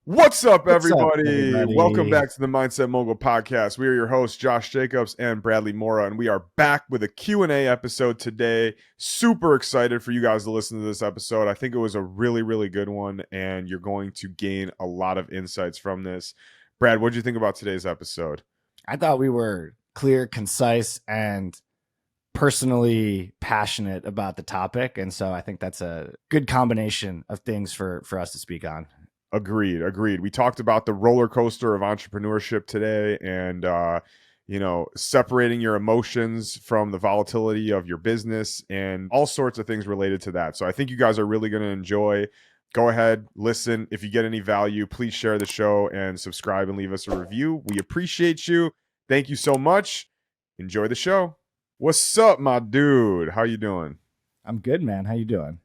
What's up, What's up, everybody? Welcome everybody? back to the Mindset Mogul podcast. We are your hosts, Josh Jacobs and Bradley Mora, and we are back with a Q&A episode today. Super excited for you guys to listen to this episode. I think it was a really, really good one, and you're going to gain a lot of insights from this. Brad, what did you think about today's episode? I thought we were clear, concise, and personally passionate about the topic. And so I think that's a good combination of things for us to speak on. Agreed. We talked about the roller coaster of entrepreneurship today and, separating your emotions from the volatility of your business and all sorts of things related to that. So I think you guys are really going to enjoy. Go ahead, listen. If you get any value, please share the show and subscribe and leave us a review. We appreciate you. Thank you so much. Enjoy the show. What's up, my dude? How you doing? I'm good, man. How you doing?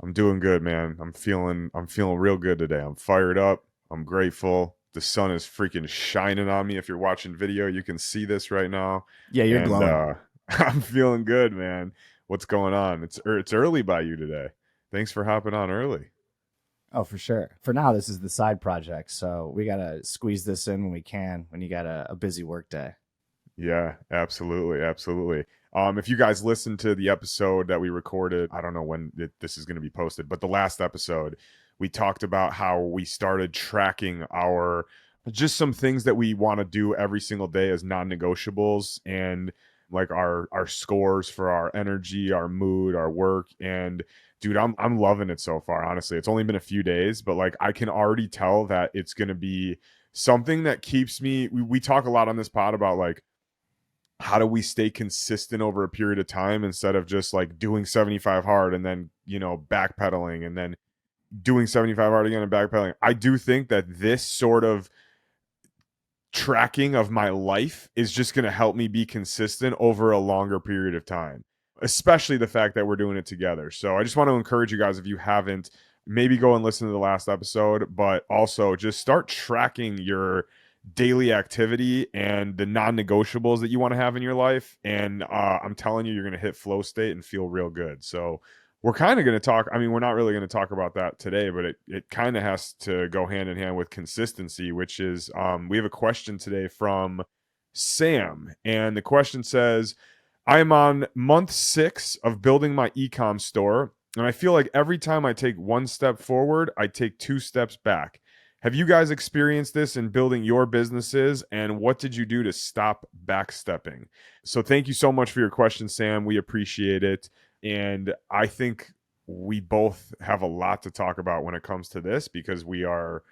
I'm doing good, man. I'm feeling real good today. I'm fired up. I'm grateful. The sun is freaking shining on me. If you're watching video, you can see this right now. Yeah, you're And glowing. I'm feeling good, man. What's going on? It's early by you today. Thanks for hopping on early. Oh, for sure. For now, this is the side project. So we got to squeeze this in when we can when you got a busy work day. Yeah, absolutely. If you guys listened to the episode that we recorded, I don't know when this is going to be posted, but the last episode, we talked about how we started tracking our just some things that we want to do every single day as non-negotiables and like our scores for our energy, our mood, our work. And dude, I'm loving it so far. Honestly, it's only been a few days, but like I can already tell that it's going to be something that keeps me. We talk a lot on this pod about like how do we stay consistent over a period of time instead of just like doing 75 hard and then backpedaling and then doing 75 hard again and backpedaling. I do think that this sort of tracking of my life is just going to help me be consistent over a longer period of time, especially the fact that we're doing it together. So I just want to encourage you guys, if you haven't, maybe go and listen to the last episode, but also just start tracking your daily activity and the non-negotiables that you want to have in your life. And I'm telling you, you're going to hit flow state and feel real good. So we're kind of going to talk. I mean, we're not really going to talk about that today, but it kind of has to go hand in hand with consistency, which is we have a question today from Sam. And the question says, I am on month 6 of building my ecom store. And I feel like every time I take one step forward, I take 2 steps back. Have you guys experienced this in building your businesses? And what did you do to stop backstepping? So thank you so much for your question, Sam. We appreciate it. And I think we both have a lot to talk about when it comes to this because we are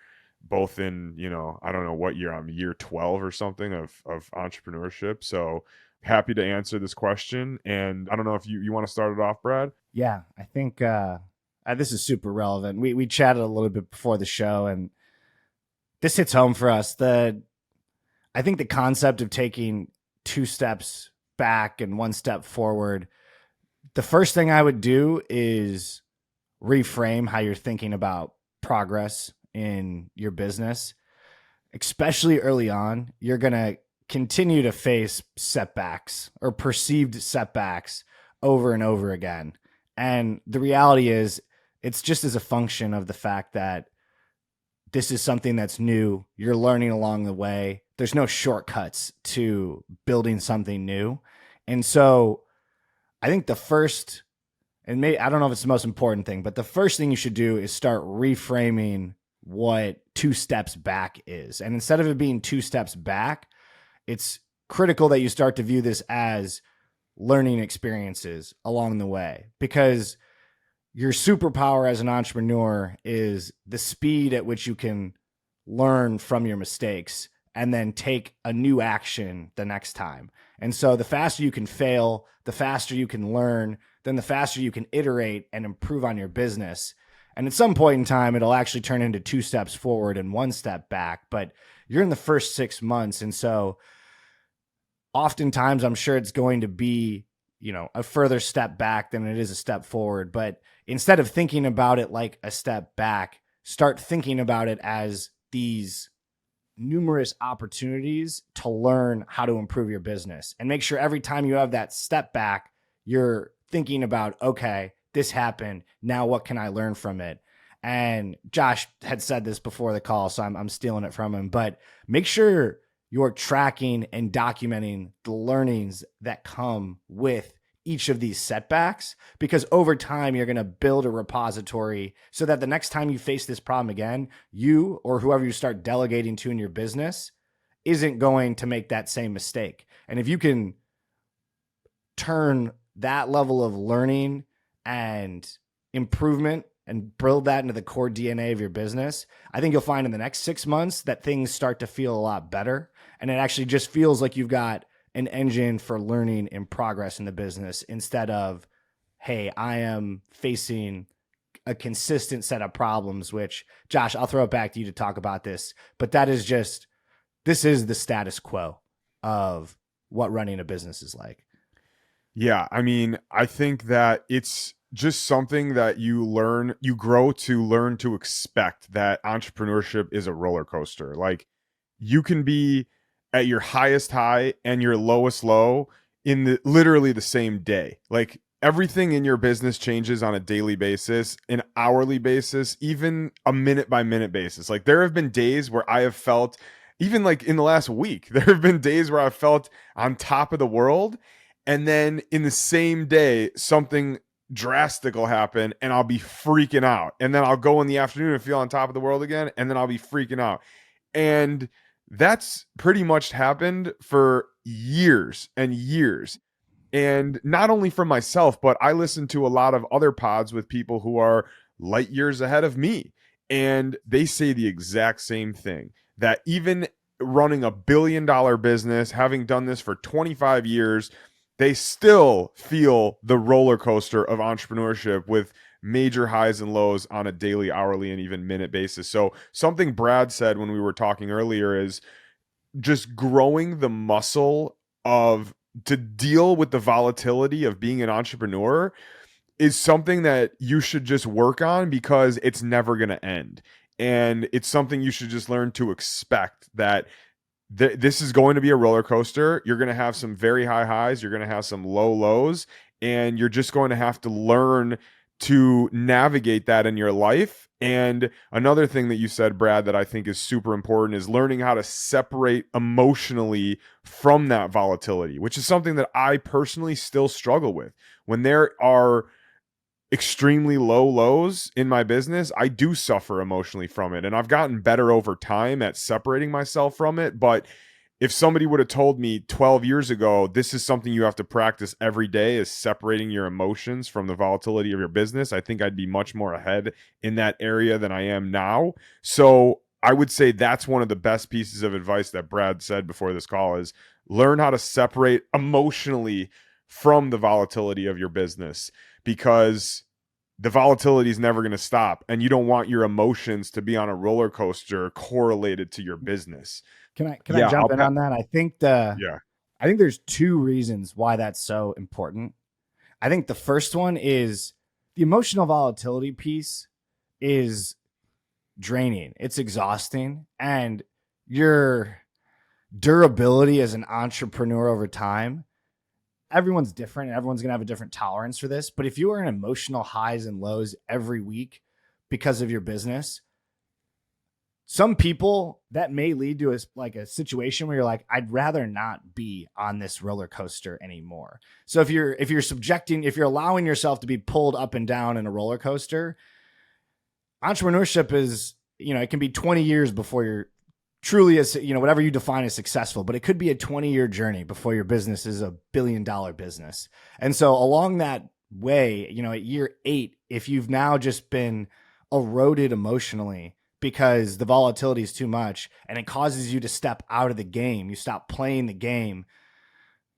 both in, I don't know what year I'm year 12 or something of entrepreneurship. So happy to answer this question. And I don't know if you want to start it off, Brad. Yeah, I think this is super relevant. We chatted a little bit before the show, and this hits home for us. I think the concept of taking 2 steps back and 1 step forward, the first thing I would do is reframe how you're thinking about progress in your business. Especially early on, you're going to continue to face setbacks or perceived setbacks over and over again. And the reality is, it's just as a function of the fact that this is something that's new. You're learning along the way. There's no shortcuts to building something new. And so I think the first, and maybe, I don't know if it's the most important thing, but the first thing you should do is start reframing what 2 steps back is. And instead of it being 2 steps back, it's critical that you start to view this as learning experiences along the way, because your superpower as an entrepreneur is the speed at which you can learn from your mistakes and then take a new action the next time. And so the faster you can fail, the faster you can learn, then the faster you can iterate and improve on your business. And at some point in time, it'll actually turn into 2 steps forward and 1 step back, but you're in the first 6 months. And so oftentimes I'm sure it's going to be, a further step back than it is a step forward. But instead of thinking about it like a step back, start thinking about it as these numerous opportunities to learn how to improve your business, and make sure every time you have that step back, you're thinking about, okay, this happened. Now what can I learn from it? And Josh had said this before the call, so I'm stealing it from him. But make sure you're tracking and documenting the learnings that come with each of these setbacks, because over time you're going to build a repository so that the next time you face this problem again, you or whoever you start delegating to in your business isn't going to make that same mistake. And if you can turn that level of learning and improvement and build that into the core DNA of your business, I think you'll find in the next 6 months that things start to feel a lot better. And it actually just feels like you've got an engine for learning and progress in the business instead of, hey, I am facing a consistent set of problems, which, Josh, I'll throw it back to you to talk about this, but this is the status quo of what running a business is like. Yeah, I mean, I think that it's just something that you grow to learn to expect that entrepreneurship is a roller coaster. Like, you can be at your highest high and your lowest low in literally the same day. Like, everything in your business changes on a daily basis, an hourly basis, even a minute by minute basis. Like, there have been days where I have felt, even like in the last week, there have been days where I felt on top of the world. And then in the same day, something drastic will happen and I'll be freaking out. And then I'll go in the afternoon and feel on top of the world again. And then I'll be freaking out. And that's pretty much happened for years and years. And not only for myself, but I listen to a lot of other pods with people who are light years ahead of me. And they say the exact same thing, that even running $1 billion business, having done this for 25 years, they still feel the roller coaster of entrepreneurship with major highs and lows on a daily, hourly, and even minute basis. So something Brad said when we were talking earlier is just growing the muscle of to deal with the volatility of being an entrepreneur is something that you should just work on, because it's never going to end. And it's something you should just learn to expect, that this is going to be a roller coaster. You're going to have some very high highs. You're going to have some low lows, and you're just going to have to learn to navigate that in your life. And another thing that you said, Brad, that I think is super important is learning how to separate emotionally from that volatility, which is something that I personally still struggle with. When there are extremely low lows in my business, I do suffer emotionally from it. And I've gotten better over time at separating myself from it. But if somebody would have told me 12 years ago, this is something you have to practice every day, is separating your emotions from the volatility of your business, I think I'd be much more ahead in that area than I am now. So I would say that's one of the best pieces of advice that Brad said before this call, is learn how to separate emotionally from the volatility of your business, because the volatility is never going to stop, and you don't want your emotions to be on a roller coaster correlated to your business. Can I jump in on that? I think Yeah. I think there's two reasons why that's so important. I think the first one is the emotional volatility piece is draining. It's exhausting, and your durability as an entrepreneur over time, everyone's different and everyone's going to have a different tolerance for this. But if you are in emotional highs and lows every week because of your business, some people that may lead to a situation where you're like, I'd rather not be on this roller coaster anymore. So if you're allowing yourself to be pulled up and down in a roller coaster, entrepreneurship is, it can be 20 years before you're truly, as whatever you define as successful, but it could be a 20-year journey before your business is $1 billion business. And so along that way, at year 8, if you've now just been eroded emotionally because the volatility is too much and it causes you to step out of the game, you stop playing the game,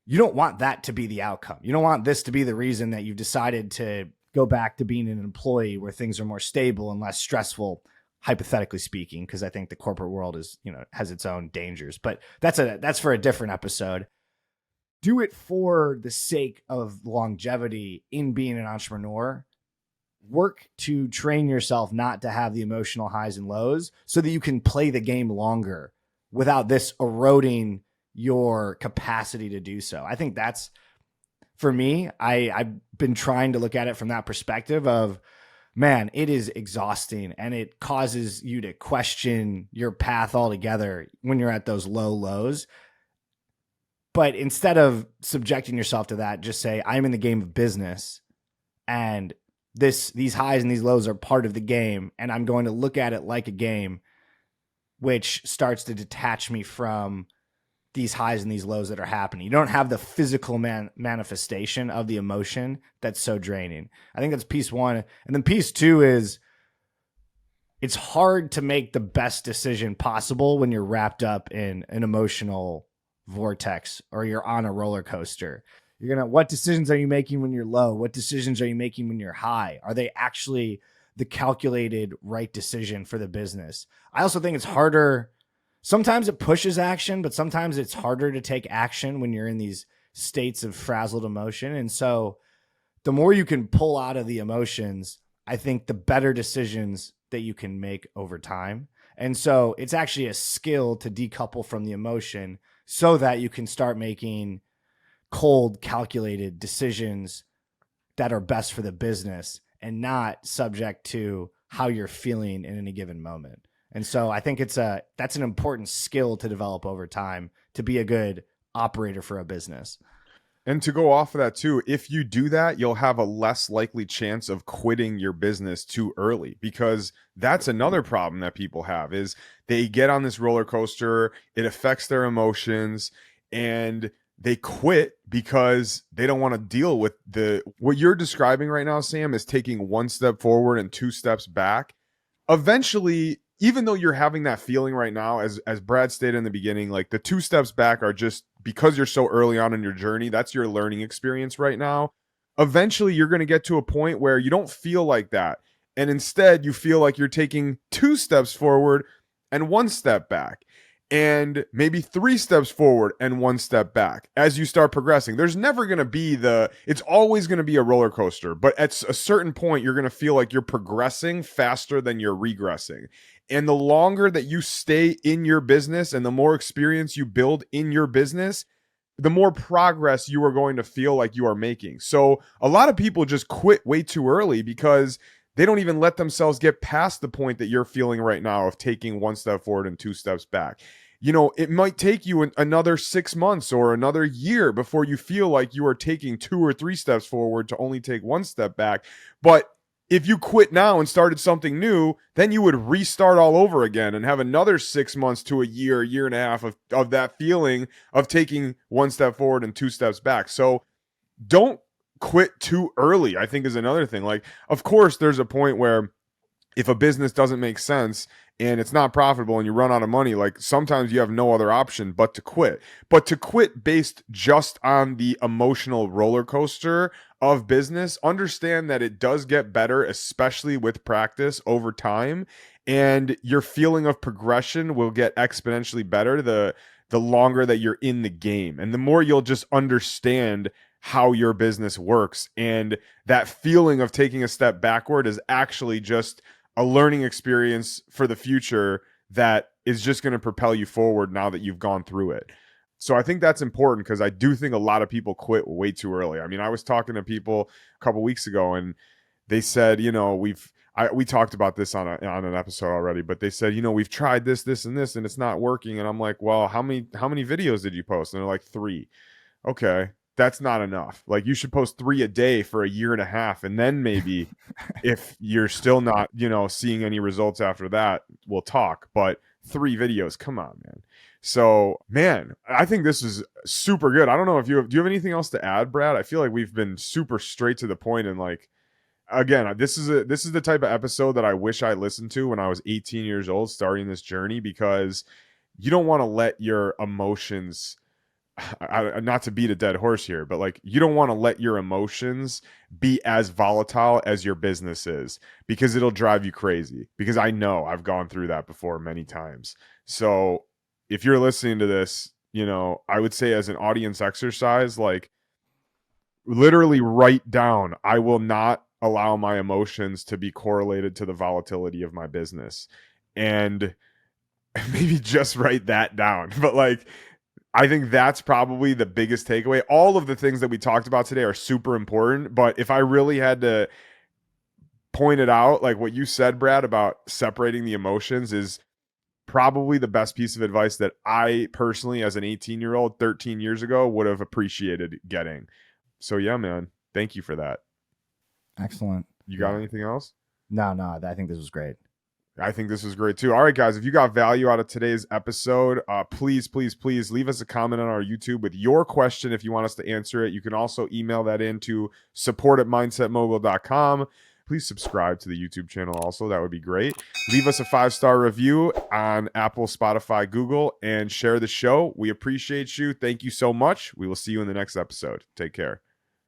you don't want that to be the outcome. You don't want this to be the reason that you've decided to go back to being an employee where things are more stable and less stressful, hypothetically speaking, because I think the corporate world is, has its own dangers, but that's for a different episode. Do it for the sake of longevity in being an entrepreneur. Work to train yourself not to have the emotional highs and lows so that you can play the game longer without this eroding your capacity to do so. I think that's, for me, I've been trying to look at it from that perspective of, man, it is exhausting, and it causes you to question your path altogether when you're at those low lows. But instead of subjecting yourself to that, just say, I'm in the game of business, and these highs and these lows are part of the game, and I'm going to look at it like a game, which starts to detach me from these highs and these lows that are happening. You don't have the physical manifestation of the emotion that's so draining. I think that's piece one. And then piece two is, it's hard to make the best decision possible when you're wrapped up in an emotional vortex or you're on a roller coaster. What decisions are you making when you're low? What decisions are you making when you're high? Are they actually the calculated right decision for the business? I also think it's harder. Sometimes it pushes action, but sometimes it's harder to take action when you're in these states of frazzled emotion. And so the more you can pull out of the emotions, I think the better decisions that you can make over time. And so it's actually a skill to decouple from the emotion so that you can start making cold, calculated decisions that are best for the business and not subject to how you're feeling in any given moment. And so I think that's an important skill to develop over time to be a good operator for a business. And to go off of that too, if you do that, you'll have a less likely chance of quitting your business too early, because that's another problem that people have is they get on this roller coaster, it affects their emotions, and they quit because they don't want to deal with what you're describing right now, Sam, is taking one step forward and two steps back. Eventually, even though you're having that feeling right now, as Brad stated in the beginning, like the two steps back are just because you're so early on in your journey. That's your learning experience right now. Eventually, you're going to get to a point where you don't feel like that. And instead, you feel like you're taking two steps forward and one step back, and maybe three steps forward and one step back as you start progressing. There's never going to be it's always going to be a roller coaster, but at a certain point, you're going to feel like you're progressing faster than you're regressing. And the longer that you stay in your business and the more experience you build in your business, the more progress you are going to feel like you are making. So a lot of people just quit way too early because they don't even let themselves get past the point that you're feeling right now of taking one step forward and two steps back. It might take you another 6 months or another year before you feel like you are taking 2 or 3 steps forward to only take one step back. But if you quit now and started something new, then you would restart all over again and have another 6 months to a year and a half of that feeling of taking one step forward and two steps back. So don't quit too early, I think, is another thing. Like, of course, there's a point where if a business doesn't make sense and it's not profitable and you run out of money, like sometimes you have no other option but to quit. But to quit based just on the emotional roller coaster of business, understand that it does get better, especially with practice over time. And your feeling of progression will get exponentially better the longer that you're in the game. And the more you'll just understand how your business works. And that feeling of taking a step backward is actually just a learning experience for the future that is just going to propel you forward now that you've gone through it. So I think that's important because I do think a lot of people quit way too early. I mean, I was talking to people a couple weeks ago and they said, we talked about this on an episode already, but they said, we've tried this, and this, and it's not working. And I'm like, well, how many videos did you post? And they're like 3. Okay. That's not enough. Like, you should post 3 a day for a year and a half. And then maybe if you're still not, seeing any results after that, we'll talk. But 3 videos, come on, man. So, man, I think this is super good. I don't know if do you have anything else to add, Brad? I feel like we've been super straight to the point. And like, again, this is the type of episode that I wish I listened to when I was 18 years old, starting this journey, because you don't want to let your emotions, not to beat a dead horse here, but like, you don't want to let your emotions be as volatile as your business is, because it'll drive you crazy. Because I know I've gone through that before many times. So if you're listening to this, I would say as an audience exercise, like, literally write down, I will not allow my emotions to be correlated to the volatility of my business. And maybe just write that down. But like, I think that's probably the biggest takeaway. All of the things that we talked about today are super important, but if I really had to pointed out, like what you said, Brad, about separating the emotions is probably the best piece of advice that I personally, as an 18-year-old 13 years ago, would have appreciated getting. So yeah, man, thank you for that. Excellent. You got anything else? No, I think this was great. I think this was great too. All right, guys, if you got value out of today's episode, please leave us a comment on our YouTube with your question if you want us to answer it. You can also email that in to support@mindsetmogul.com. Please subscribe to the YouTube channel also. That would be great. Leave us a 5-star review on Apple, Spotify, Google, and share the show. We appreciate you. Thank you so much. We will see you in the next episode. Take care.